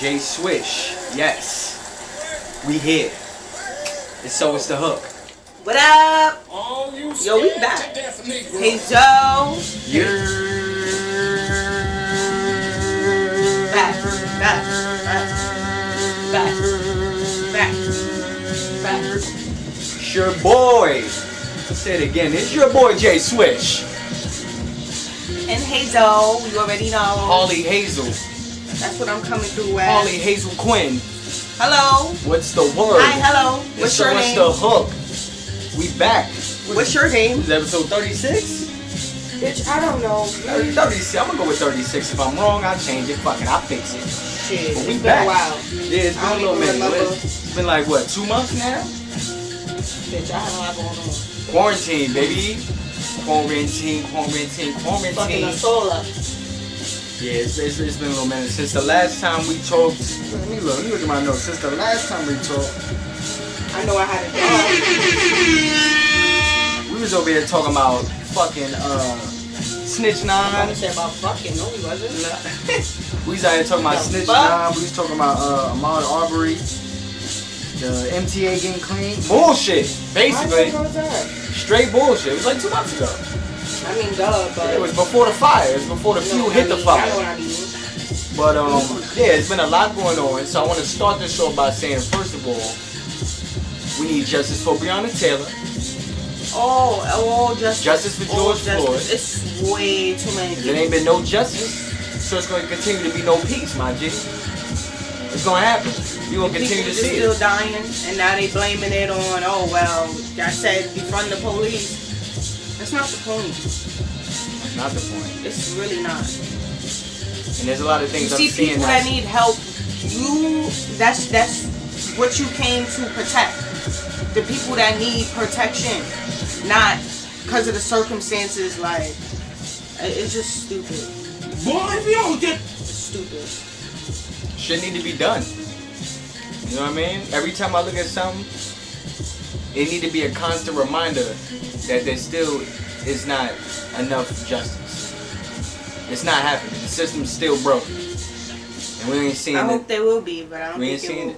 Jayswish. Yes. We here. And so it's the hook. What up? Yo, we back. Hazel. Back. It's your boy. Say it again. It's your boy Jayswish. And Hazel, you already know. Harley Hazel. That's what I'm coming through with. Harley Hazel Quinn. Hello. What's the word? Hi, hello. What's your what's name? the hook? We back. What's your name? This is episode 36? Bitch, I don't know. 36. I'm gonna go with 36. If I'm wrong, I'll change it. Fuck it, I'll fix it. Shit, But we it's back. been a while. Yeah, it's been a little minute. It's been like, what, 2 months now? Bitch, I had a lot going on. Quarantine, baby. Quarantine. Fucking us all up. Yeah, it's been a little minute. Since the last time we talked, let me look at my notes. Since the last time we talked, I know I had a job. we was over here talking about fucking Snitch 9. I'm gonna say about fucking, no we wasn't. We was out here talking about The Snitch fuck? 9. We was talking about Ahmaud Arbery. The MTA getting clean. Bullshit, basically. Straight bullshit. It was like 2 months ago. I mean, duh, but... It was before the fire. It was before the fuel hit the fire. I know what I mean. But, yeah, it's been a lot going on. So I want to start this show by saying, first of all, we need justice for Breonna Taylor. Oh, justice. Justice for George Floyd. It's way too many people. There ain't been no justice, so it's going to continue to be no peace, my G. It's going to happen. You're going to continue to see it. People still dying, and now they blaming it on, oh, well, I said defund the police. That's not the point. That's not the point. It's really not. And there's a lot of things I'm see seeing people that need help. That's what you came to protect. The people that need protection, not because of the circumstances. Like, it's just stupid. Boy, if you don't get... It's stupid. Shit need to be done. You know what I mean? Every time I look at something, it need to be a constant reminder that there still is not enough justice. It's not happening. The system's still broken. And we ain't seeing it. I hope they will be, but I don't think it will.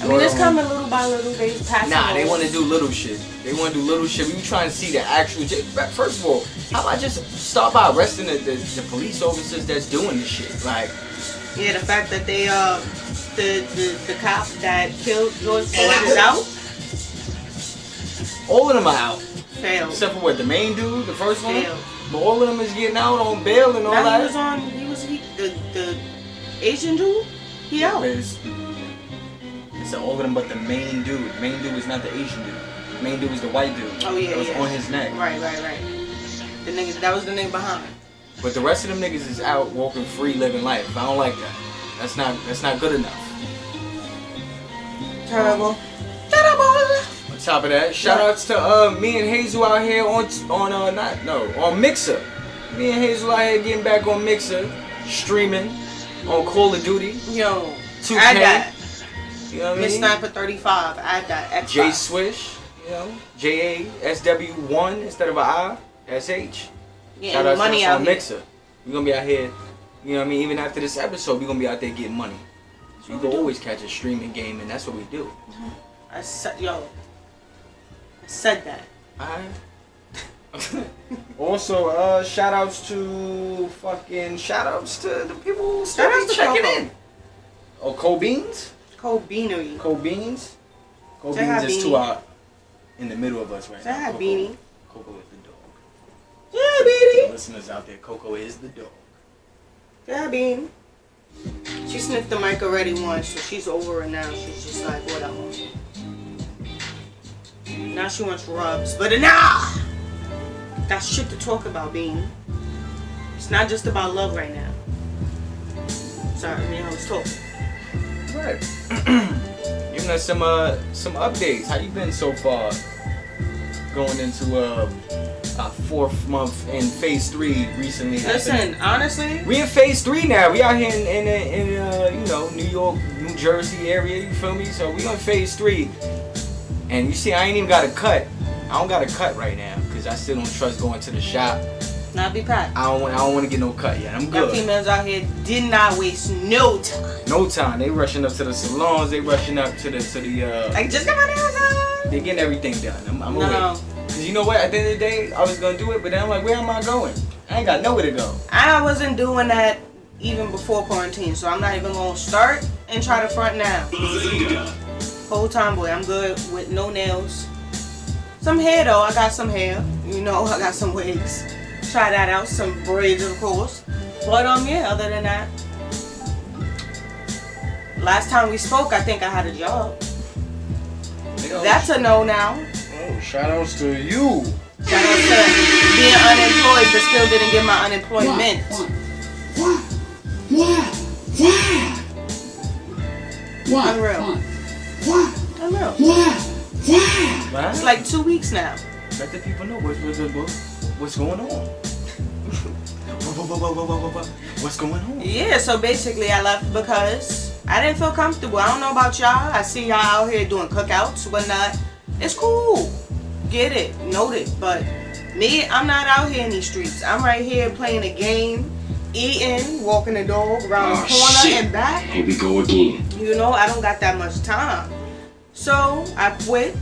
I mean, it's coming little by little. They passing. Nah, they want to do little shit. They want to do little shit. We be trying to see the actual... First of all, how about just start by arresting the police officers that's doing this shit? Like... Yeah, the fact that they, the cop that killed George Floyd is out. All of them are out. Failed. Except for what, the main dude, the first one? Failed. But all of them is getting out on bail and all now that. The Asian dude, he out. It's all of them but the main dude. The main dude is not the Asian dude. The main dude is the white dude. Oh yeah, that was on his neck. Right. The nigga, that was the nigga behind. But the rest of them niggas is out walking free, living life. I don't like that. That's not good enough. Terrible. On top of that, shout outs to me and Hazel out here on Mixer. Me and Hazel out here getting back on Mixer, streaming on Call of Duty. Yo, 2K. add that. You know what I mean? Miss Sniper 35. Add that. X5. Jayswish. You know, JASW1 instead of a ISH. Shout out money to us out on here. Mixer. We're gonna be out here. You know what I mean? Even after this episode, we're gonna be out there getting money. So you can always catch a streaming game, and that's what we do. I said that. Alright. Also, shout outs to the people who still be checking in. Oh, Cobeans? Cobeanery. Cobeans is Beanie. two out in the middle of us right Say now. hi, Beanie. Coco is the dog. Yeah, Beanie. Listeners out there, Coco is the dog. Yeah, Beanie. She sniffed the mic already once, so she's over it now. She's just like, whatever. Now she wants rubs, but nah! Got shit to talk about, Beanie. It's not just about love right now. Sorry, I was talking. Right. Giving us some updates. How you been so far? Going into our 4th month in phase 3 recently. Listen, honestly, we in phase 3 now. We out here in New York, New Jersey area. You feel me? So we on phase 3. And you see, I ain't even got a cut. I don't got a cut right now because I still don't trust going to the shop. Not be packed. I don't want to get no cut yet. I'm good. The females out here did not waste no time. No time. They rushing up to the salons. They rushing up to the like, just get my nails done. They getting everything done. I'm No. away. Cause you know what? At the end of the day, I was gonna do it, but then I'm like, where am I going? I ain't got nowhere to go. I wasn't doing that even before quarantine, so I'm not even gonna start and try to front now. Whole time, boy, I'm good with no nails. Some hair though. I got some hair. You know, I got some wigs. Try that out. Some braids, of course. But yeah, other than that, last time we spoke, I think I had a job. That's a no now. Oh, shout outs to you. Shout out to being unemployed, but still didn't get my unemployment. Unreal. It's like 2 weeks now. Let the people know what's going on. What's going on? Yeah, so basically I left because I didn't feel comfortable. I don't know about y'all. I see y'all out here doing cookouts, whatnot. It's cool. Get it. Note it. But me, I'm not out here in these streets. I'm right here playing a game, eating, walking the dog around the corner and back. Here we go again. You know, I don't got that much time. So I quit.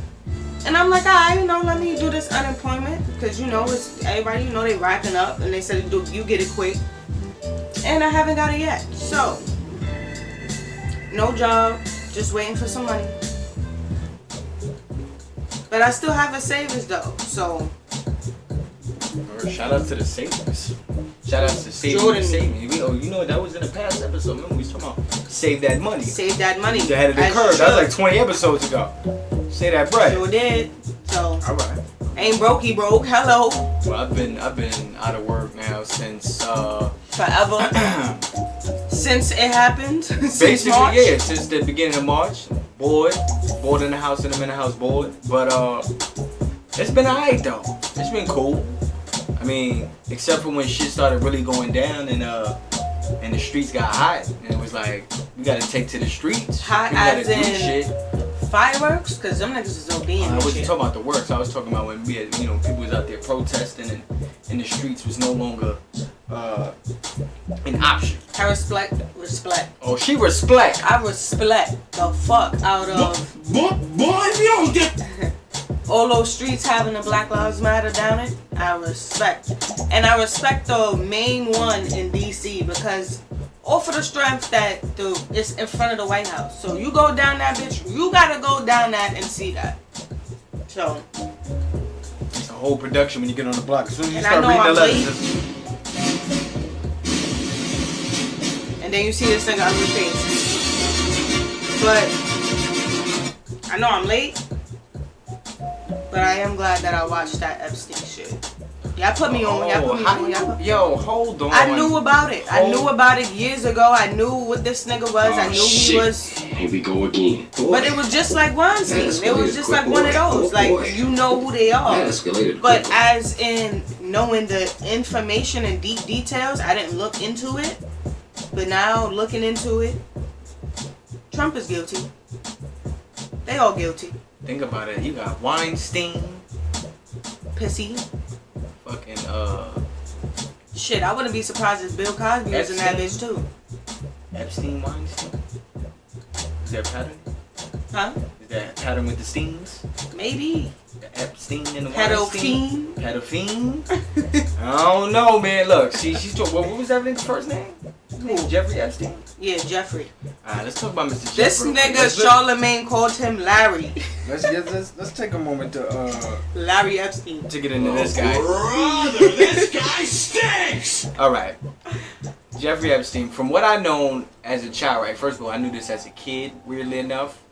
And I'm like, alright, let me do this unemployment. Because, it's everybody, they racking up. And they said, you get it quick. And I haven't got it yet. So, no job. Just waiting for some money. But I still have a savings, though. So, shout out to the savings. Shout out to savings. That was in the past episode. Remember, we was talking about save that money. Save that money. You ahead of the curve. That was like 20 episodes ago. Say that bread. Sure did. So, alright. Ain't brokey broke. Hello. Well, I've been out of work now since forever. Since it happened. Basically, March? Yeah, since the beginning of March. Bored in the house, and I'm in the house bored. But it's been alright though. It's been cool. I mean, except for when shit started really going down and the streets got hot, and it was like we gotta take to the streets. Hot as in shit. Fireworks? Because them niggas is ODing. I wasn't talking about the works. I was talking about when we had, people was out there protesting and the streets was no longer an option. I respect. Oh, she respect. I respect the fuck out of. Boy, if you don't get. All those streets having the Black Lives Matter down it, I respect. And I respect the main one in DC because off of the strength that it's in front of the White House. So you go down that bitch, you gotta go down that and see that. So it's a whole production when you get on the block. As soon as you and start reading the letters. And then you see this nigga ugly face. But I know I'm late. But I am glad that I watched that Epstein shit. Y'all put me on. Yo, hold on. I knew about it. I knew about it years ago. I knew what this nigga was. I knew he was. Here we go again. But it was just like Weinstein. It was just like one of those. Like, you know who they are. But as in knowing the information and deep details, I didn't look into it. But now looking into it, Trump is guilty. They all guilty. Think about it. You got Weinstein. Pissy. Fucking Shit, I wouldn't be surprised if Bill Cosby was in that bitch too. Epstein, Weinstein. Is there a pattern? Huh? Is there a pattern with the Steens? Maybe. The Epstein and the Weinstein. Pedophile. I don't know, man. Look, she's talking. What was that nigga's first name? Jeffrey Epstein. Yeah, Jeffrey. Alright, let's talk about Mr. Jeffrey. This nigga Charlemagne called him Larry. Let's take a moment to Larry Epstein. To get into this guy. Brother, this guy stinks. All right, Jeffrey Epstein. From what I known as a child, right? First of all, I knew this as a kid. Weirdly enough,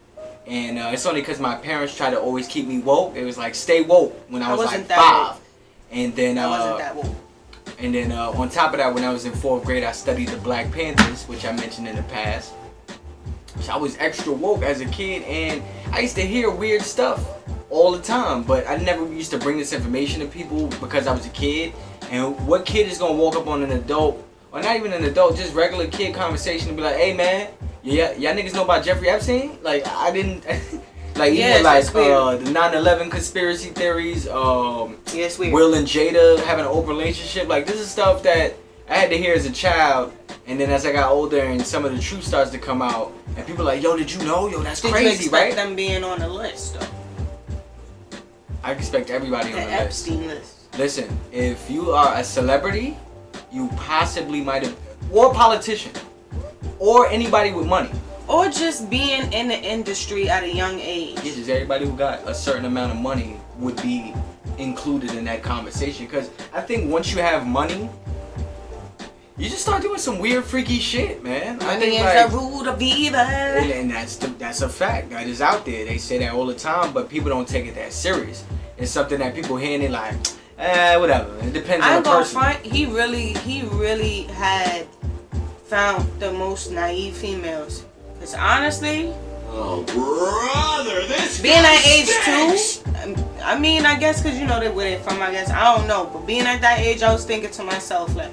and it's only because my parents tried to always keep me woke. It was like stay woke when I was like 5, and then I wasn't that woke. And then on top of that, when I was in 4th grade, I studied the Black Panthers, which I mentioned in the past. So I was extra woke as a kid, and I used to hear weird stuff all the time. But I never used to bring this information to people because I was a kid. And what kid is gonna walk up on an adult, or not even an adult, just regular kid conversation and be like, "Hey man, y'all niggas know about Jeffrey Epstein?" Like I didn't. Like Yeah, even like it's weird. the 9/11 conspiracy theories, Yeah, it's weird. Will and Jada having an open relationship. Like this is stuff that I had to hear as a child, and then as I got older and some of the truth starts to come out, and people are like, yo, did you know? Yo, that's Did crazy, you expect right? them being on the list though? I expect everybody The on the list. Epstein list. Listen, if you are a celebrity, you possibly might have, or a politician, or anybody with money. Or just being in the industry at a young age. Yeah, just everybody who got a certain amount of money would be included in that conversation. Because I think once you have money, you just start doing some weird, freaky shit, man. I Money think is like, the root of evil. and that's a fact. That is out there. They say that all the time, but people don't take it that serious. It's something that people hear and they're like, whatever. It depends on the person. He really had found the most naive females. Cause honestly, Oh, brother, this being guy that age stinks. too, I mean, I guess cause you know they where they from. I guess I don't know, but being at that age, I was thinking to myself like,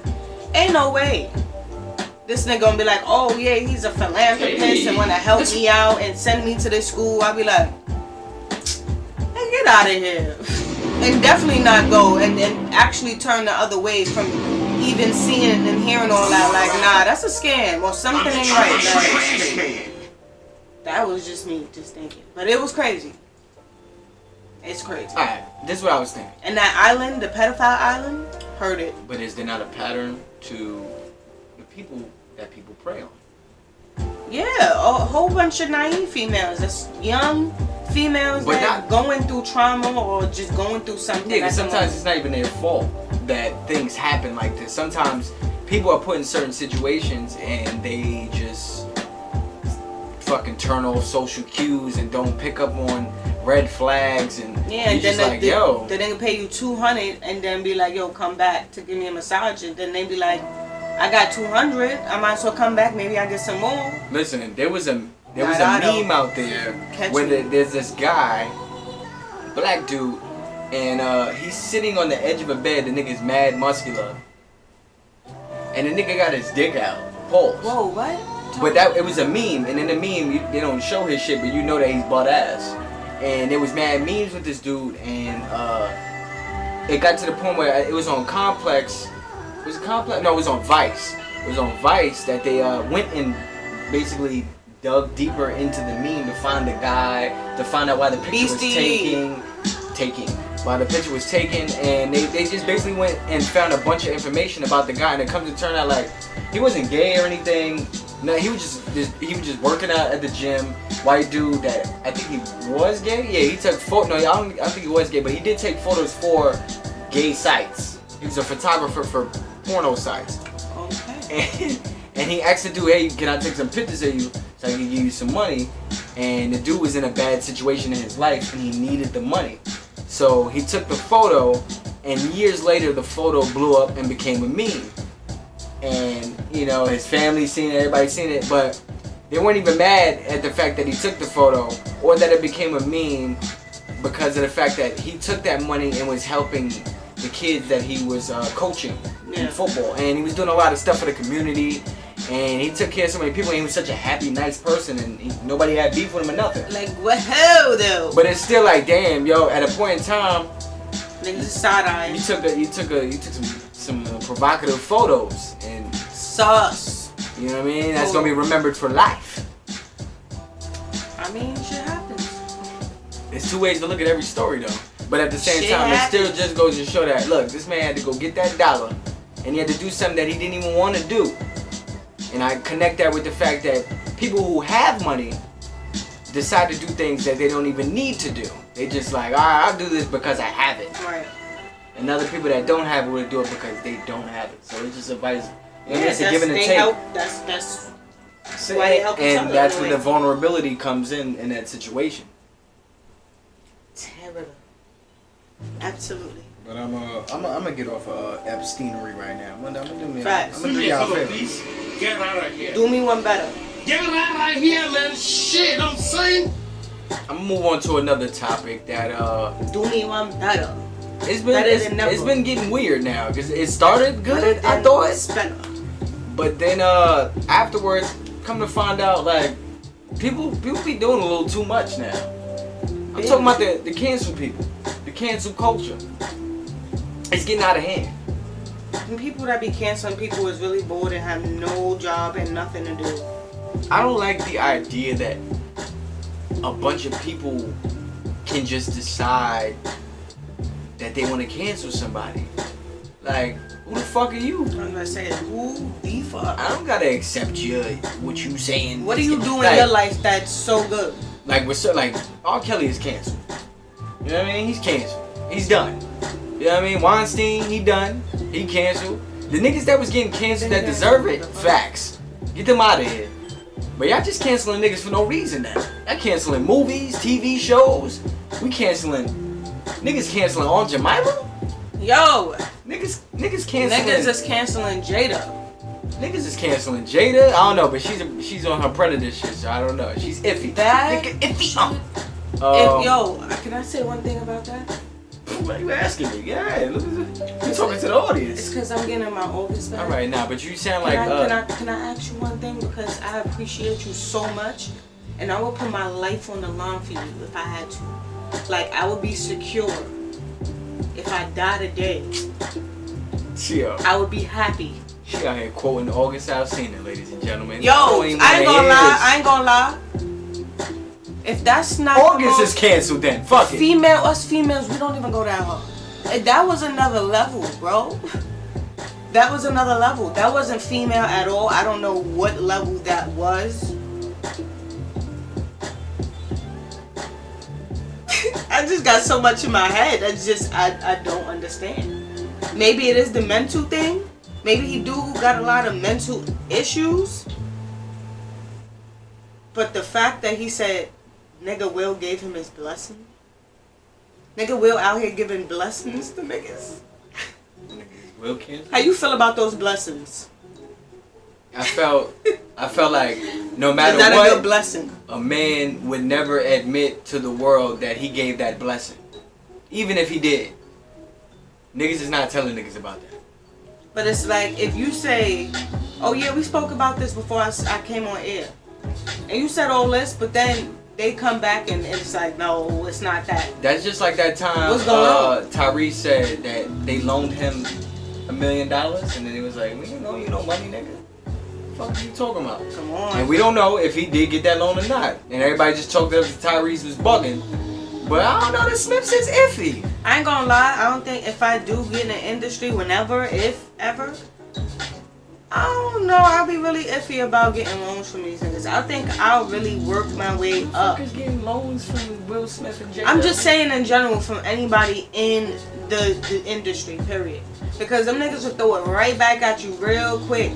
ain't no way. This nigga gonna be like, oh yeah, he's a philanthropist and wanna help me out and send me to this school. I'll be like, hey, get out of here. And definitely not go and actually turn the other way from even seeing and hearing all that. Like, nah, that's a scam or something ain't right. Like, that was just me just thinking. But it was crazy. It's crazy. Alright, this is what I was thinking. And that island, the pedophile island, heard it. But is there not a pattern to the people that people prey on? Yeah, a whole bunch of naive females. That's young females But that going through trauma or just going through something. Yeah, because at the sometimes it's not even their fault that things happen like this. Sometimes people are put in certain situations and they just fucking turn off social cues and don't pick up on red flags and yeah, and you're then just like, yo. they can pay you $200 and then be like, yo, come back to give me a massage, and then they be like, I got $200, I might as well come back, maybe I get some more. Listen, there was a I know. meme out there Catch where me. there's this guy, black dude, and he's sitting on the edge of a bed. The nigga's mad muscular, and the nigga got his dick out. Pause. Whoa, what? But it was a meme, and in the meme they don't show his shit, but you know that he's butt ass. And there was mad memes with this dude, and it got to the point where it was on Complex. Was it Complex? No, it was on Vice. It was on Vice that they went and basically dug deeper into the meme to find the guy, to find out why the picture was taken. Why the picture was taken, and they just basically went and found a bunch of information about the guy, and it comes to turn out like he wasn't gay or anything. No, he was just working out at the gym. White dude that I think he was gay. Yeah, he took photos. No, I don't think he was gay, but he did take photos for gay sites. He was a photographer for porno sites. Okay. And he asked the dude, hey, can I take some pictures of you so I can give you some money? And the dude was in a bad situation in his life and he needed the money. So he took the photo, and years later the photo blew up and became a meme. And, you know, his family seen it, everybody seen it, but they weren't even mad at the fact that he took the photo or that it became a meme because of the fact that he took that money and was helping the kids that he was coaching in football. And he was doing a lot of stuff for the community, and he took care of so many people, and he was such a happy, nice person, and nobody had beef with him or nothing. Like, what hell though? But it's still like, damn, yo, at a point in time, niggas side eye. you took some provocative photos, and Sus. you know what I mean? That's gonna be remembered for life. I mean, shit happens. There's two ways to look at every story though. But at the same Shit time, it happens. still just goes to show that, look, this man had to go get that dollar, and he had to do something that he didn't even want to do. And I connect that with the fact that people who have money decide to do things that they don't even need to do. They just like, alright, I'll do this because I have it. Right. And other people that don't have it will do it because they don't have it. So it's just advice. You know, Yeah, it's a give and a they take. help. That's why they help each and other that's in a where way. the vulnerability comes in that situation. terrible. Absolutely. But I'm gonna get off Epsteinery right now. I'm gonna do me. Facts. I'm gonna Do do me a y'all a favor, favor. please. Get out of here. Do me one better. Get out of here, man. Shit, I'm saying. I'm gonna move on to another topic that Do me one better. it's than never. it's been getting weird now because it started Better good, I than thought, Spinner. but then afterwards, come to find out like people be doing a little too much now. I'm talking about the cancel people. The cancel culture. It's getting out of hand. And people that be canceling people is really bored and have no job and nothing to do. I don't like the idea that a bunch of people can just decide that they want to cancel somebody. Like, who the fuck are you? I'm gonna say, who the fuck? I don't gotta accept what you saying. What do you do in your life that's so good? Like R. Kelly is canceled. You know what I mean? He's canceled. He's done. You know what I mean? Weinstein, he done. He canceled. The niggas that was getting canceled that deserve it, facts. Get them out of here. But y'all just canceling niggas for no reason now. Y'all canceling movies, TV shows. We canceling. Niggas canceling Aunt Jemima? Yo! Niggas canceling. Niggas is canceling Jada. Niggas is canceling Jada. I don't know, but she's on her predator shit, so I don't know. She's iffy. That nigga iffy. Yo, can I say one thing about that? Why you asking me? Yeah, look at you talking to the audience. It's because I'm getting my August back. All right, now, but you sound like. Can I ask you one thing? Because I appreciate you so much, and I would put my life on the line for you if I had to. Like, I would be secure if I die today. I would be happy. She out here quoting August Alsina, ladies and gentlemen. Yo, I ain't gonna lie. If that's not August is canceled, then fuck it. Us females, we don't even go that hard. That was another level, bro. That was another level. That wasn't female at all. I don't know what level that was. I just got so much in my head. That's just I don't understand. Maybe it is the mental thing. Maybe he got a lot of mental issues. But the fact that he said nigga Will gave him his blessing. Nigga Will out here giving blessings to niggas. Will cancel? How you feel about those blessings? I felt like no matter is that what, a good blessing? A man would never admit to the world that he gave that blessing. Even if he did. Niggas is not telling niggas about that. But it's like, if you say, oh yeah, we spoke about this before I came on air. And you said all this, but then they come back and it's like, no, it's not that. That's just like that time what's going on? Tyrese said that they loaned him $1 million and then he was like, you know money, nigga. What the fuck are you talking about? Come on. And we don't know if he did get that loan or not. And everybody just chalked up that Tyrese was bugging. But I don't know, the Smiths is iffy. I ain't gonna lie, I don't think if I do get in the industry, whenever, if ever, I don't know, I'll be really iffy about getting loans from these niggas. I think I'll really work my way up. Who's getting loans from Will Smith and Jay? I'm just saying in general from anybody in the industry, period. Because them niggas will throw it right back at you real quick.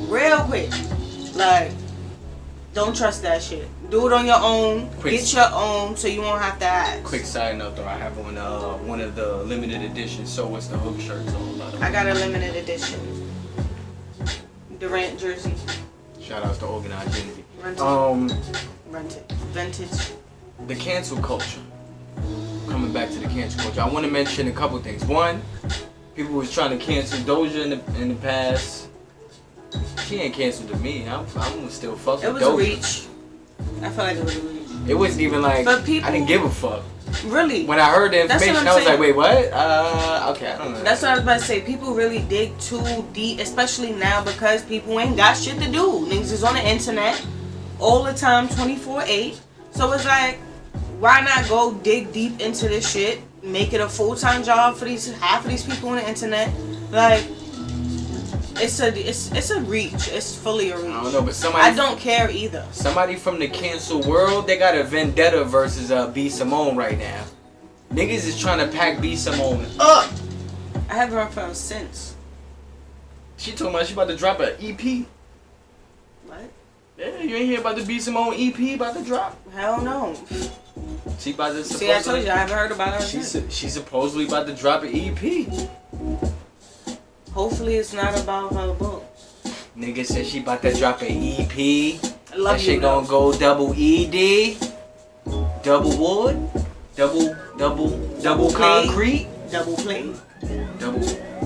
Like, don't trust that shit. Do it on your own. Get your own so you won't have to ask. Quick side note though, I have one of the limited edition So What's the Hook shirts on. I got a limited edition Durant jersey. Shout outs to Organized Unity. Rent it. Vintage. The cancel culture. Coming back to the cancel culture, I want to mention a couple things. One, people was trying to cancel Doja in the past. She ain't canceled to me. I'm gonna still fuck with Doja. It was a reach. I felt like it was a reach. It wasn't even like, but people, I didn't give a fuck. Really? When I heard the information, I was like, wait, what? Okay, I don't know. That's what I was about to say. People really dig too deep, especially now because people ain't got shit to do. Niggas is on the internet all the time, 24/8. So it's like, why not go dig deep into this shit, make it a full-time job for half of these people on the internet? Like, it's a reach. It's fully a reach. I don't know, but somebody. I don't care either. Somebody from the cancel world, they got a vendetta versus B Simone right now. Niggas is trying to pack B Simone up. I haven't heard from her since. She told me she about to drop an EP. What? Yeah, you ain't hear about the B Simone EP about to drop? Hell no. She about to. See, I told you I haven't heard about her. She's supposedly about to drop an EP. Hopefully it's not about her book. Nigga said she about to drop an EP. I love that shit gonna go double ED, double wood, double concrete, double play.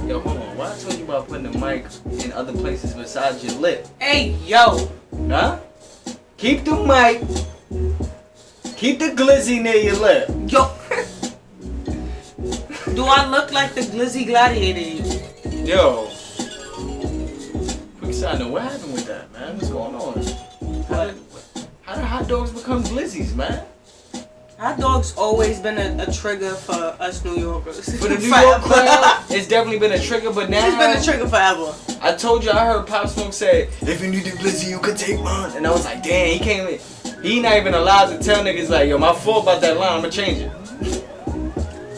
Yo, hold on. Why I told you about putting the mic in other places besides your lip? Hey, yo. Huh? Keep the mic Keep the glizzy near your lip. Yo. Do I look like the glizzy gladiator? Yo. Quick side note, what happened with that, man? What's going on? How did hot dogs become glizzies, man? Hot dogs always been a trigger for us New Yorkers. For the New York crowd, it's definitely been a trigger, but now... It's been a trigger forever. I told you, I heard Pop Smoke say, if you need the glizzy, you can take mine. And I was like, damn, he came in. He not even allowed to tell niggas like, yo, my fault about that line, I'ma change it.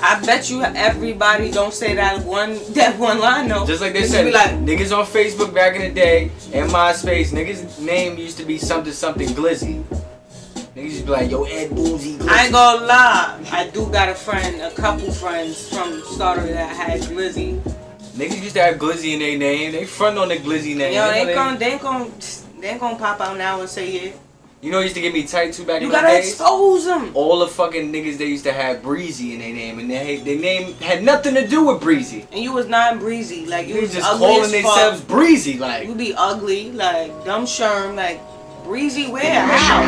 I bet you everybody don't say that one line though. Just like they said, like, niggas on Facebook back in the day, and MySpace, niggas' name used to be something glizzy. Niggas used to be like, yo, Ed Boozy glizzy. I ain't gonna lie, I do got a couple friends from Starter that had glizzy. Niggas used to have glizzy in their name. They front on the glizzy name. Yo, they ain't gonna pop out now and say it. You know, used to get me tight too back in the days. You gotta days. expose them. All the fucking niggas they used to have Breezy in their name, and their name had nothing to do with Breezy. And you was not breezy, like you was just ugly calling as themselves fuck. Breezy, like You be ugly, like dumb sherm, like breezy. Where? How?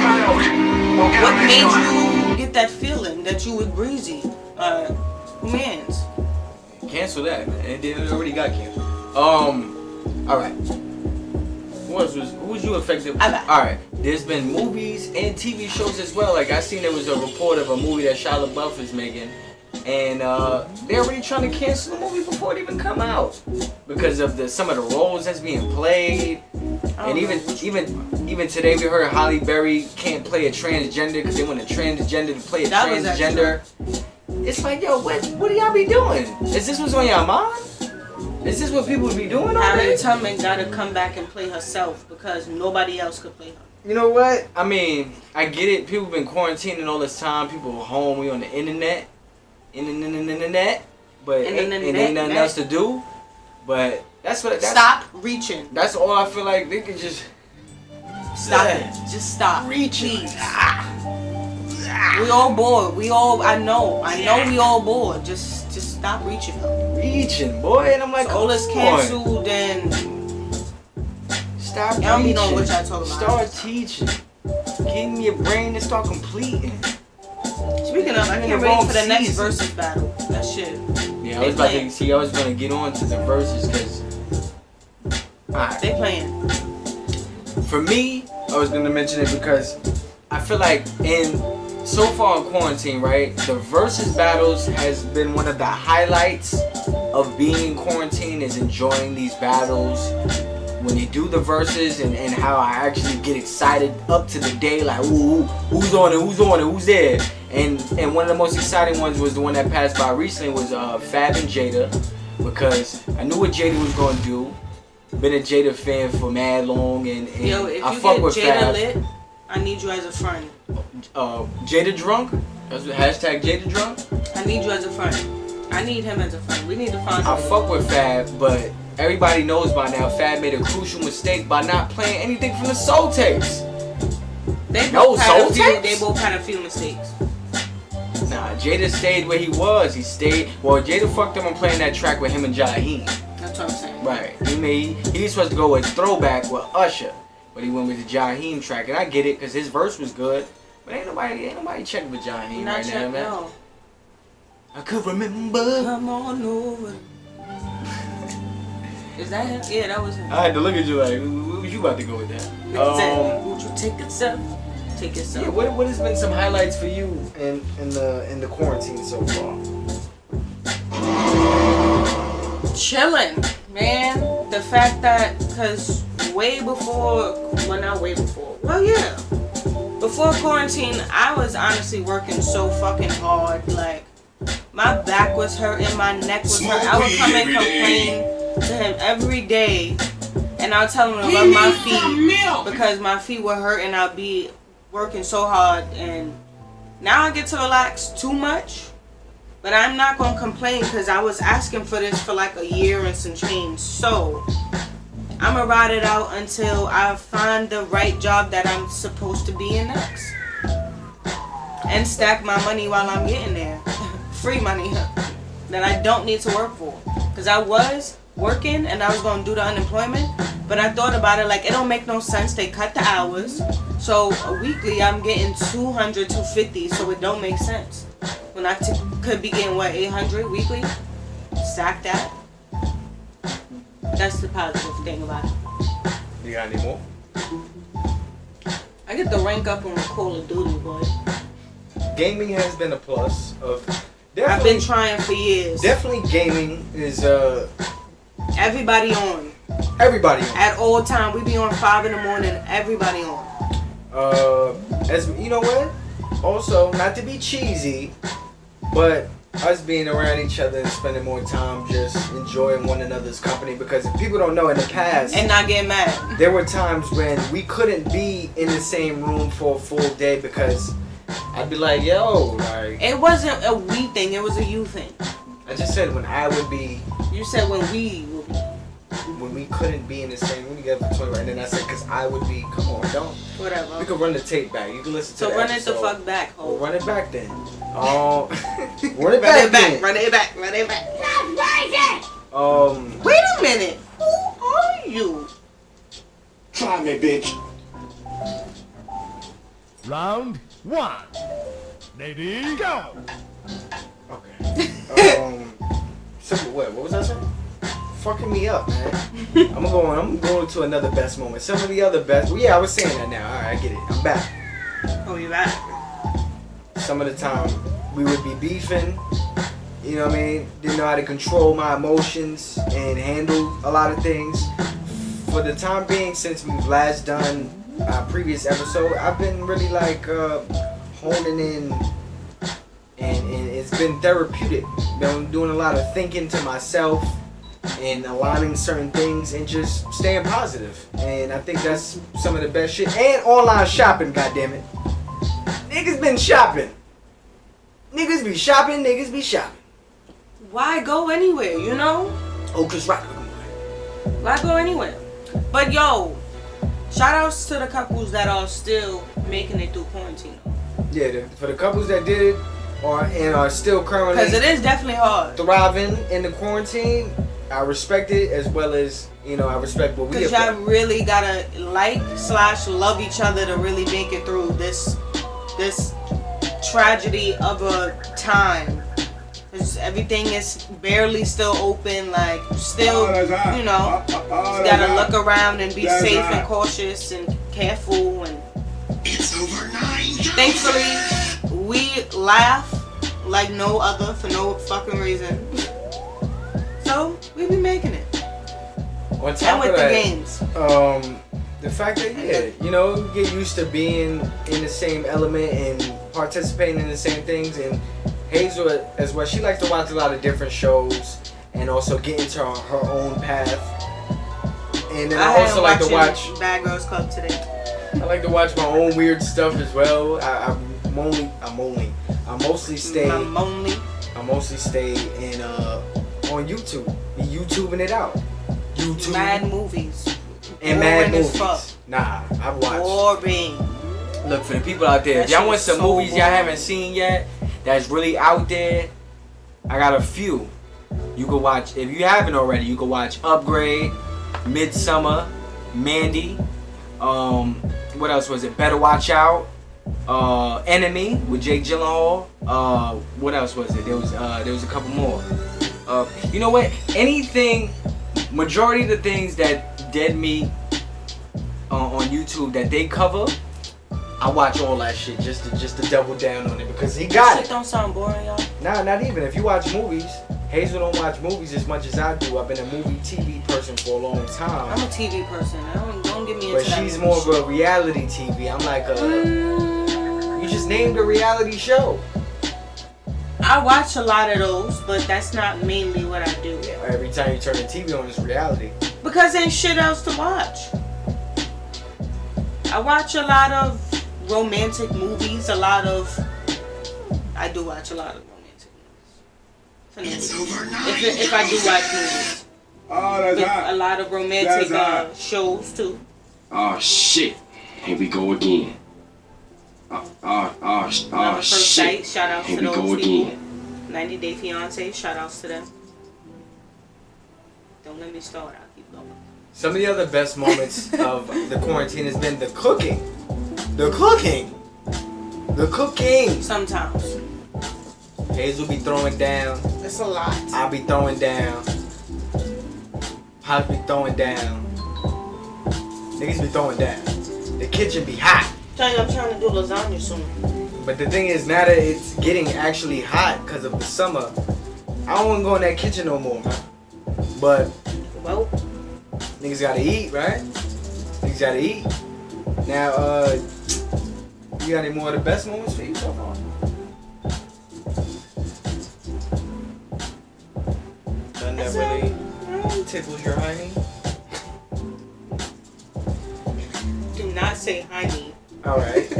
What made you get that feeling that you was breezy? Who mans? Cancel that, man. It already got canceled. All right. Who was you affected? All right. There's been movies and TV shows as well. Like I seen there was a report of a movie that Shia LaBeouf is making, and they're already trying to cancel the movie before it even come out because of some of the roles that's being played. And even today we heard Halle Berry can't play a transgender because they want a transgender to play a transgender. It's like, yo, what do y'all be doing? Is this what's on your mind? Is this what people be doing? Harriet Tubman gotta come back and play herself because nobody else could play her. You know what? I mean, I get it. People been quarantining all this time. People are home. We on the internet. But ain't nothing else to do. But stop reaching. That's all I feel like they could just stop it. Just stop reaching. We all bored. I know we all bored. Just stop reaching. Reaching, boy. And I'm like, all is canceled and stop reaching. Y'all be knowing what y'all talking Start about. teaching. Getting your brain to start completing. Speaking of, I can't wait for the next versus battle. That shit. Yeah, I was going to get on to the verses because they playing. For me, I was going to mention it because I feel like so far in quarantine, right, the versus battles has been one of the highlights of being in quarantine, is enjoying these battles. When they do the verses and how I actually get excited up to the day, like, ooh, who's on it, who's there. And one of the most exciting ones was the one that passed by recently was Fab and Jada, because I knew what Jada was going to do. Been a Jada fan for mad long, and yo, if I you fuck get with Jada Fab. lit, I need you as a friend. Jada drunk? That's what hashtag Jada drunk? I need you as a friend. I need him as a friend. We need to find I something. fuck with Fab, but everybody knows by now Fab made a crucial mistake by not playing anything from the Soul Tapes. They both had a few mistakes. Nah, Jada stayed where he was. Jada fucked up on playing that track with him and Jaheim. That's what I'm saying. Right. He was supposed to go with Throwback with Usher, but he went with the Jaheim track, and I get it because his verse was good. But ain't nobody checking for Jaheim right now, man. No. I could remember. Come on over. Is that him? Yeah, that was him. I had to look at you like, what was you about to go with that? Would you take it, sir? Take it, sir. Yeah, what has been some highlights for you in the quarantine so far? Chilling, man. The fact that, because before quarantine, I was honestly working so fucking hard. Like, my back was hurting, my neck was hurting. I would come and complain to him every day, and I'll tell him to rub my feet because my feet were hurting. I'll be working so hard, and now I get to relax too much. But I'm not gonna complain because I was asking for this for like a year and some change. So I'm gonna ride it out until I find the right job that I'm supposed to be in next, and stack my money while I'm getting there. Free money that I don't need to work for, because I was working and I was gonna do the unemployment, But I thought about it, like, it don't make no sense. They cut the hours. So weekly, I'm getting 200, 250, so it don't make sense. When I could be getting, what, 800 weekly? Stack that. That's the positive thing about it. You got any more? I get the rank up on Call of Duty, boy. Gaming has been a plus of... I've been trying for years. Definitely gaming is... Everybody on. Everybody on. At all time. We be on 5 in the morning. Everybody on. As you know what? Also, not to be cheesy, but us being around each other and spending more time just enjoying one another's company, because if people don't know, in the past and not getting mad, there were times when we couldn't be in the same room for a full day because I'd be like, yo, like, it wasn't a we thing, it was a you thing. I just said when I would be. You said when we would be. When we couldn't be in the same room together for 20, and then I said, because I would be, come on, don't. Whatever. We could run the tape back. You can listen to so the run episode. it the fuck back, ho. Well, run it back then. Run it Run back it back, then. run it back, run it back. Wait a minute. Who are you? Try me, bitch. Round 1. Lady, go! Okay. Simple what? What was I saying? Fucking me up, man. I'm going to another best moment. Some of the other best. Well, yeah, I was saying that now. All right, I get it. I'm back. Oh, you back? Some of the time we would be beefing. You know what I mean? Didn't know how to control my emotions and handle a lot of things. For the time being, since we've last done our previous episode, I've been really like honing in, and it's been therapeutic. Been doing a lot of thinking to myself and aligning certain things and just staying positive. And I think that's some of the best shit. And online shopping, goddammit. Niggas been shopping. Niggas be shopping, niggas be shopping. Why go anywhere, you know? Oh, cause right. Why go anywhere? But yo, shout outs to the couples that are still making it through quarantine. Yeah, for the couples that did and are still currently, because it is definitely hard, thriving in the quarantine. I respect it, as well as, you know, I respect what we have because y'all done. really gotta like/love each other to really make it through this tragedy of a time. Everything is barely still open, like, still, you know, just gotta look around and be safe and cautious and careful. And It's over 9. thankfully, we laugh like no other for no fucking reason. So we be making it. On top And with of that, the games. the fact that, yeah, you know, you get used to being in the same element and participating in the same things. And Hazel, as well, she likes to watch a lot of different shows and also get into her own path. And then I also like to watch Bad Girls Club today. I like to watch my own weird stuff as well. I mostly stay in on YouTube. Be YouTubing it out. YouTube. Mad movies. And Boring mad as movies. fuck. Nah, I've watched. Boring. Look, for the people out there, if y'all want some movies y'all haven't seen yet, that's really out there, I got a few. You can watch, if you haven't already, you can watch Upgrade, Midsummer, Mandy, what else was it? Better Watch Out, Enemy with Jake Gyllenhaal. What else was it? There was a couple more. You know what? Anything, majority of the things that Dead Meat on YouTube that they cover, I watch all that shit just to double down on it, because he got Shit it. don't sound boring, y'all. Nah, not even. If you watch movies, Hazel don't watch movies as much as I do. I've been a movie TV person for a long time. I'm a TV person. Don't get me into But that. she's more of a reality TV. I'm like you just named a reality show. I watch a lot of those, but that's not mainly what I do. Every time you turn the TV on, it's reality. Because ain't shit else to watch. I watch a lot of romantic movies, I do watch a lot of romantic movies. It's over 9. If I do watch movies. Oh, that's But hot. a lot of romantic That's hot. shows too. Oh shit. Here we go again. Love at First shit. Sight, shout outs Here to we those go people. again. 90 Day Fiance, shout outs to them. Don't let me start, I'll keep going. Some of the other best moments of the quarantine has been the cooking. The cooking. The cooking. Sometimes. Hazel be throwing down. It's a lot. I be throwing down. Pops be throwing down. Niggas be throwing down. The kitchen be hot. I'm trying to do lasagna soon. But the thing is, now that it's getting actually hot because of the summer, I don't want to go in that kitchen no more, man. But, well, niggas gotta eat, right? Niggas gotta eat. Now, you got any more of the best moments for you so far? None that really tickles your honey? Do not say honey. Alright.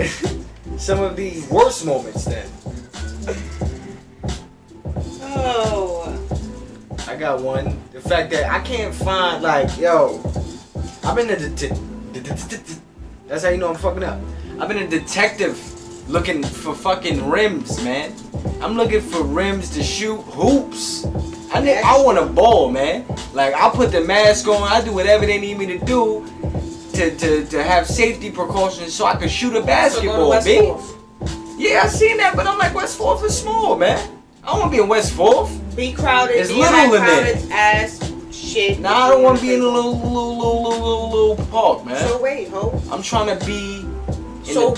Some of the worst moments then. Oh. I got one. The fact that I can't find, like, yo, I've been that's how you know I'm fucking up. I've been a detective looking for fucking rims, man. I'm looking for rims to shoot hoops. I want a ball, man. Like, I'll put the mask on. I do whatever they need me to do to have safety precautions so I can shoot a basketball, bitch. Yeah, I seen that, but I'm like, West 4th is small, man. I don't want to be in West 4th. Be crowded. It's be little high in crowded there. ass shit. Nah, I don't want to be in a little park, man. So wait, ho. I'm trying to be. Ho.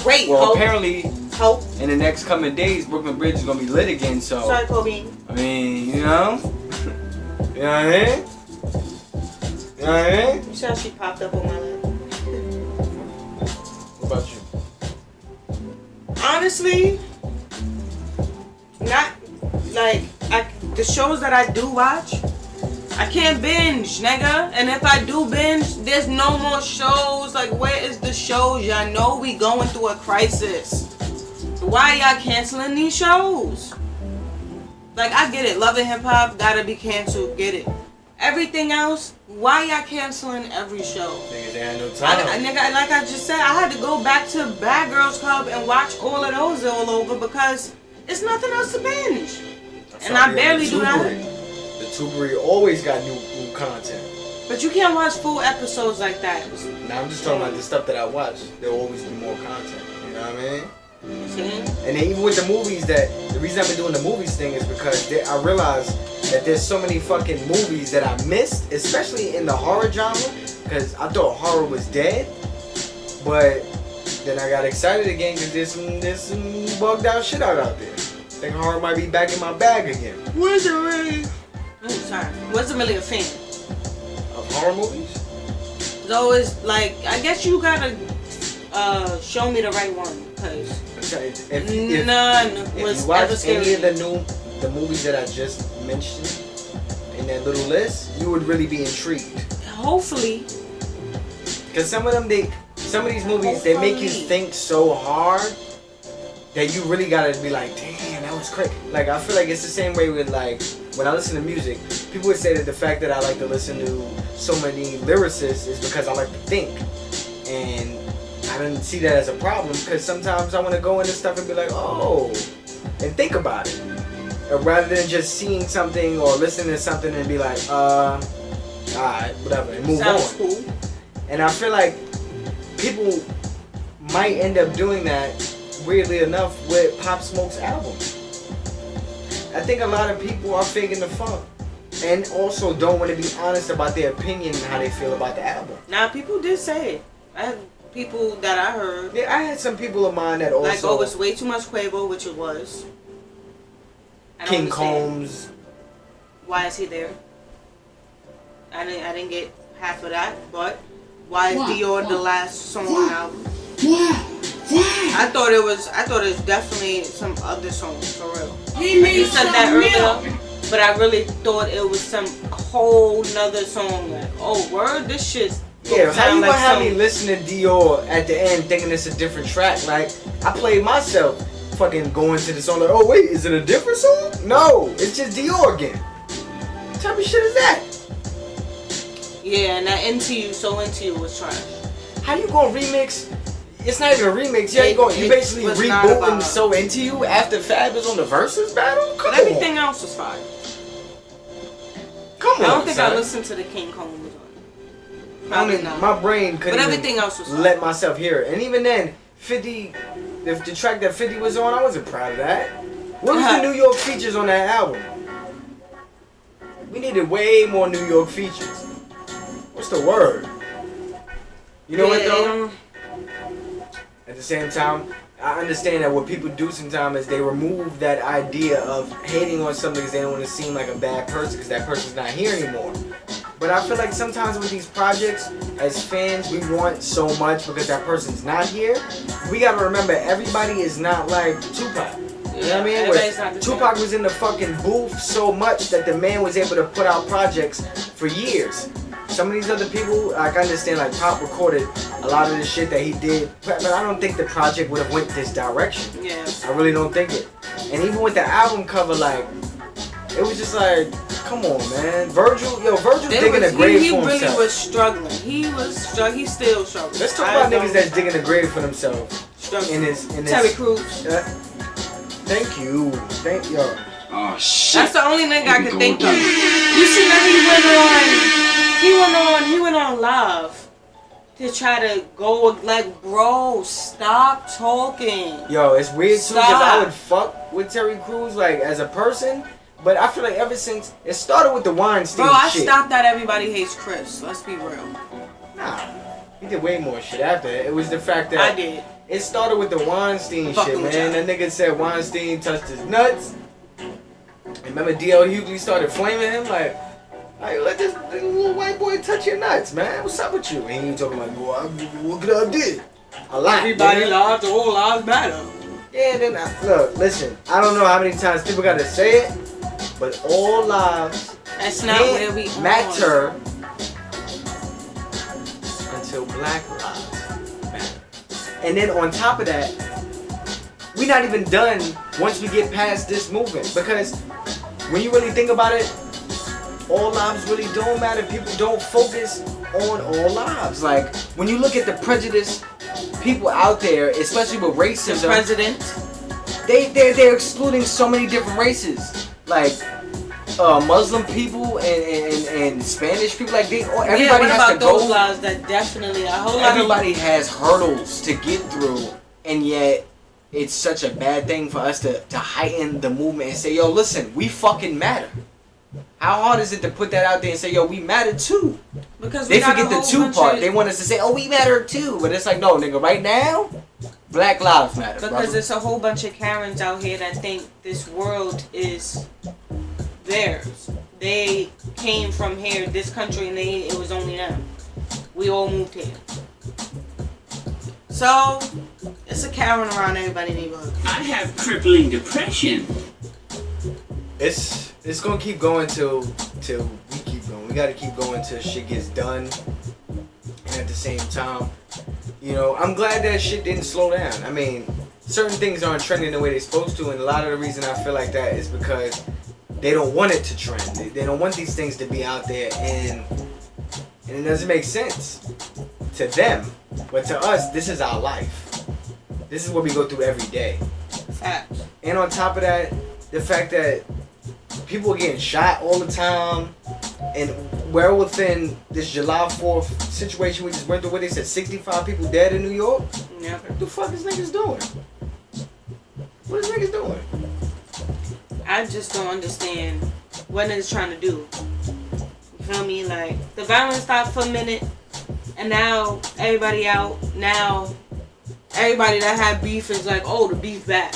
Apparently, Ho. in the next coming days, Brooklyn Bridge is gonna be lit again. So. Sorry, Kobe. I mean, you know. You know what I mean? You know what I mean? You saw she popped up on my lip. What about you? Honestly, not like the shows that I do watch. I can't binge, nigga. And if I do binge, there's no more shows. Like, where is the shows? Y'all know we going through a crisis. Why y'all canceling these shows? Like, I get it. Love and Hip Hop gotta be canceled. Get it. Everything else, why y'all canceling every show? Nigga, they had no time. Nigga, like I just said, I had to go back to Bad Girls Club and watch all of those all over because it's nothing else to binge. And I barely do that. The Tubery always got new content. But you can't watch full episodes like that. Now I'm just talking about the stuff that I watch. There'll always be more content. You know what I mean? See? And then even with the movies, the reason I've been doing the movies thing is because I realized that there's so many fucking movies that I missed, especially in the horror genre, because I thought horror was dead. But then I got excited again because there's some bugged out shit out there. I think horror might be back in my bag again. Wasn't really a fan Of horror movies? It's always like, I guess you gotta show me the right one, cause none was you watch ever scary. any of the movies that I just mentioned in that little list, you would really be intrigued. Hopefully. Because some of these movies, they make you think so hard that you really gotta be like, damn, that was crazy. Like, I feel like it's the same way with, like, when I listen to music, people would say that the fact that I like to listen to so many lyricists is because I like to think. And I didn't see that as a problem because sometimes I want to go into stuff and be like, oh, and think about it. Rather than just seeing something or listening to something and be like, alright, whatever, and move Sounds on. cool. And I feel like people might end up doing that, weirdly enough, with Pop Smoke's album. I think a lot of people are faking the funk and also don't want to be honest about their opinion and how they feel about the album. Now, people did say it. I have people that I heard. Yeah, I had some people of mine that also... Like, oh, it's way too much Quavo, which it was. King Combs. Why is he there? I didn't get half of that, but why is Dior the last song on the album? I thought it was definitely some other songs for real. You said that earlier, but I really thought it was some whole nother song. Like, oh, word, this shit's yeah. How you gonna have me listen to Dior at the end thinking it's a different track? Like, I played myself fucking going to the song like, oh wait, is it a different song? No, it's just Dior again. What type of shit is that? Yeah, and that Into You, So Into You was trash. How you gonna remix? It's not even a remix. Yeah, you basically rebooting So Into You after Fab is on the Versus battle? Come on. Everything else was fire. Come on, I don't think son. I listened to the King Combs one. Probably not. My brain couldn't But everything else was let myself hear it. And even then, 50, the track that 50 was on, I wasn't proud of that. What was the New York features on that album? We needed way more New York features. What's the word? You know what though? At the same time, I understand that what people do sometimes is they remove that idea of hating on something because they don't want to seem like a bad person because that person's not here anymore. But I feel like sometimes with these projects, as fans, we want so much because that person's not here. We gotta remember, everybody is not like Tupac. You know what I mean? Where Tupac was in the fucking booth so much that the man was able to put out projects for years. Some of these other people, like I understand, like Pop recorded a lot of the shit that he did, but I don't think the project would have went this direction. Yeah. I really don't think it. And even with the album cover, like, it was just like, come on, man. Virgil's digging a grave for himself. He really was struggling. He's still struggling. Let's talk about niggas that's digging a grave for themselves. Struggling. In his Terry Crews. Thank you. Oh shit. That's the only nigga I can think of. You see that he went on live to try to go like, bro, stop talking. Yo, it's weird too because I would fuck with Terry Crews like as a person, but I feel like ever since it started with the Weinstein shit. I stopped at Everybody Hates Chris. Let's be real. Nah, he did way more shit after it. It was the fact that I did. It started with the Weinstein shit, man. That nigga said Weinstein touched his nuts. And remember D.L. Hughley started flaming him like let this little white boy touch your nuts, man. What's up with you? And he was talking like, well, what could I do? A lot. Everybody lives, all lives matter. Yeah, then look, listen. I don't know how many times people gotta say it, but all lives that's not where we matter until black lives matter. And then on top of that, we're not even done once we get past this movement, because when you really think about it, all lives really don't matter. People don't focus on all lives. Like, when you look at the prejudice people out there, especially with racism, the president, they're excluding so many different races. Like Muslim people and Spanish people. Like everybody has to go. Those lives that definitely everybody has hurdles to get through, and yet it's such a bad thing for us to heighten the movement and say, yo, listen, we fucking matter. How hard is it to put that out there and say, yo, we matter too? Because they forget the two part. They want us to say, oh, we matter too. But it's like, no, nigga, right now, black lives matter. Because there's a whole bunch of Karens out here that think this world is theirs. They came from here, this country, and it was only them. We all moved here. So, it's a Karen around everybody's neighborhood. I have crippling depression. It's gonna keep going till we keep going. We gotta keep going till shit gets done. And at the same time, you know, I'm glad that shit didn't slow down. I mean, certain things aren't trending the way they're supposed to, and a lot of the reason I feel like that is because they don't want it to trend. They don't want these things to be out there, and it doesn't make sense to them. But to us, this is our life. This is what we go through every day. Facts. And on top of that, the fact that people are getting shot all the time, and well within this July 4th situation we just went through, where they said 65 people dead in New York. Yeah. What the fuck is niggas doing? What is niggas doing? I just don't understand what niggas trying to do. You feel me? Like, the violence stopped for a minute, and now everybody out. Now everybody that had beef is like, oh, the beef back.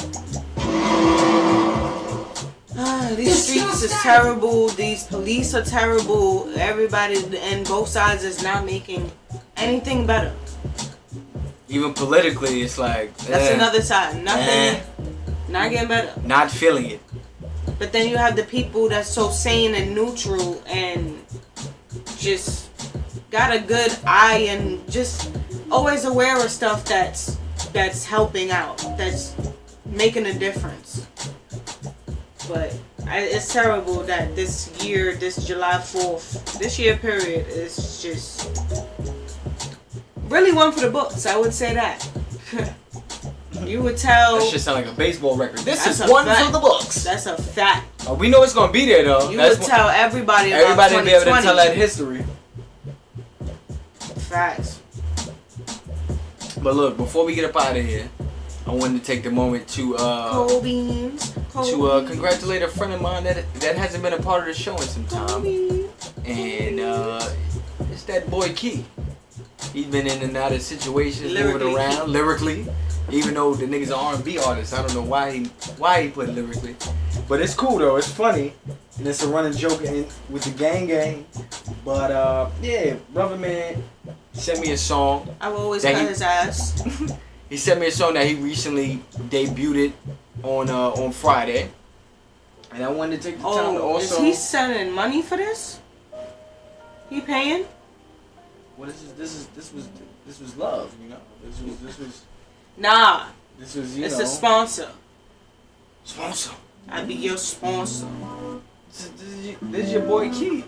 These streets is terrible. These police are terrible. Everybody and both sides is not making anything better. Even politically, it's like that's another side. Nothing. Not getting better. Not feeling it. But then you have the people that's so sane and neutral and just got a good eye and just always aware of stuff that's helping out, that's making a difference. But it's terrible that this year, this July 4th, this year period is just really one for the books. I would say that. You would tell. That shit sound like a baseball record. This is one for the books. That's a fact. Oh, we know it's gonna be there though. You would tell everybody about everybody 2020. be able to tell that history. Facts. But look, before we get up out of here, I wanted to take the moment to Cold beans. congratulate a friend of mine that hasn't been a part of the show in some time, and it's that boy Key. He's been in and out of situations, moving around lyrically. Even though the nigga's an R&B artist, I don't know why he put lyrically, but it's cool though. It's funny, and it's a running joke with the gang. But yeah, brother man sent me a song. I've always cut his ass. He sent me a song that he recently debuted on Friday, and I wanted to take the time to also. Is he sending money for this? He paying? Well, this was love, you know. This was. Nah. This was it's a sponsor. Sponsor. I be your sponsor. This is your boy Key.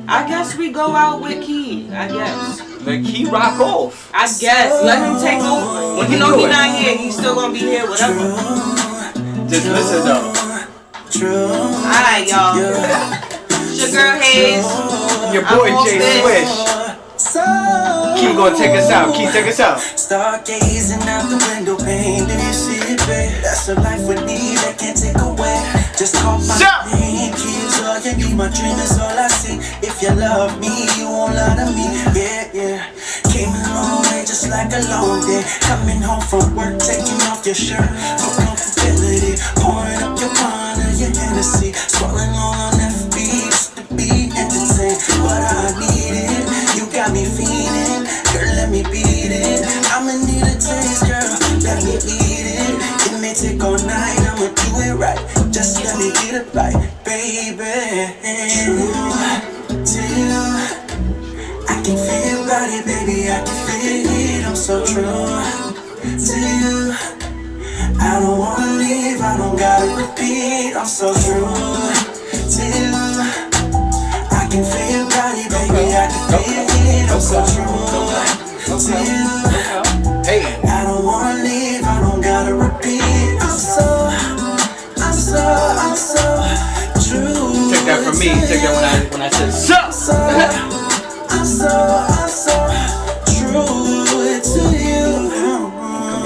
I guess we go out with Key. I guess. Let Key rock off. I guess. Let him take over. When you know he's not here, he's still gonna be here. Whatever. Just listen though. Alright, y'all. It's your girl Hayes. Your boy Jayswish. Key gonna take us out. Key, take us out. Start gazing out the window pane. Do you see it, babe? That's a life with me that can't take away. Just call my name. Key is all you need. My dream is all I see. If you love me, you won't lie to me. Yeah. Came a long way, just like a long day. Coming home from work, taking off your shirt for comfortability. Pouring up your wine or your Hennessy. Scrolling on FB just to be entertained. What I needed, you got me feeling. Girl, let me beat it. I'ma need a taste, girl. Let me eat it. It may take all night, I'ma do it right. Just let me get it right, baby. True to you, I can feel your body, baby. I can feel it. I'm so true to you. I don't wanna leave, I don't gotta repeat. I'm so true to you. I can feel your body, baby. I can feel it. I'm so true to you. Hey. I don't wanna leave, I don't gotta repeat. I'm so true. Take that from me. Take that when I said so. I'm so true to you.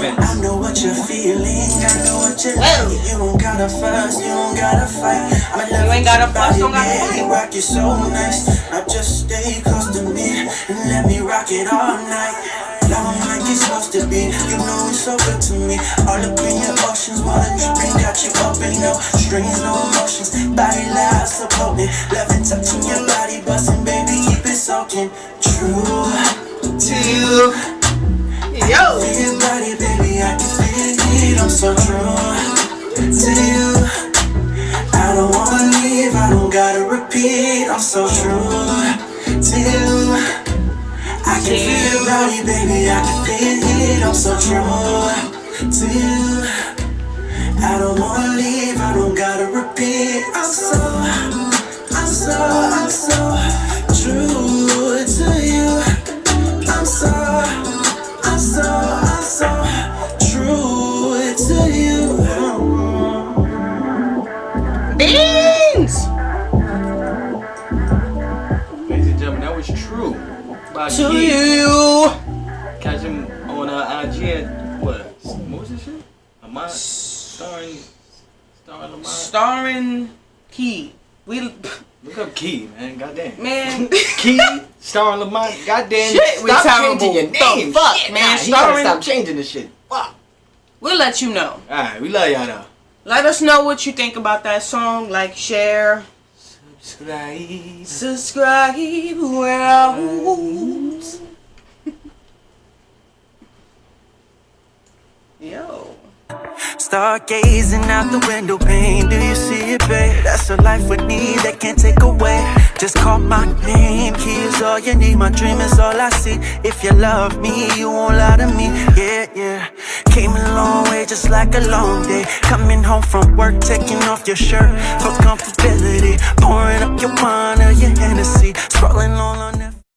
I know what you're feeling, I know what you're like. You don't gotta fuss, you don't gotta fight. You ain't gotta fuss, don't gotta fight. Rock you so nice. Now just stay close to me and let me rock it all night. Long like it's supposed to be. You know it's so good to me. All up in your oceans, water dripping, got you open, no strings, no emotions. Body loud, support me. Loving, touching your body, busting, baby, keep it soaking. True to you. Yo. Feel your body, baby, I can feel it. I'm so true to you. I don't wanna leave, I don't gotta repeat. I'm so true to you. I can feel your body, baby, I can feel it. I'm so true to you. I don't wanna leave, I don't gotta repeat. I'm so true to you. I'm so true to you. Beans! Ladies and gentlemen, that was true. About To Key. you. Catch him on IG at what was this shit? Lamont starring Lamont. Starring Key. Look up Key, man. Goddamn. Man. Key starring Lamont. Goddamn. Shit, we stop terrible. changing your name. The fuck, Shit, man. Nah, you gotta Starring- stop changing this shit. Fuck. We'll let you know. Alright, we love y'all though. Let us know what you think about that song. Like, share, subscribe, where else? Yo. Start gazing out the window pane. Do you see it, babe? That's a life with me that can't take away. Just call my name. Key is all you need. My dream is all I see. If you love me, you won't lie to me. Yeah. Came a long way, just like a long day. Coming home from work, taking off your shirt for comfortability. Pouring up your wine or your Hennessy. Scrolling on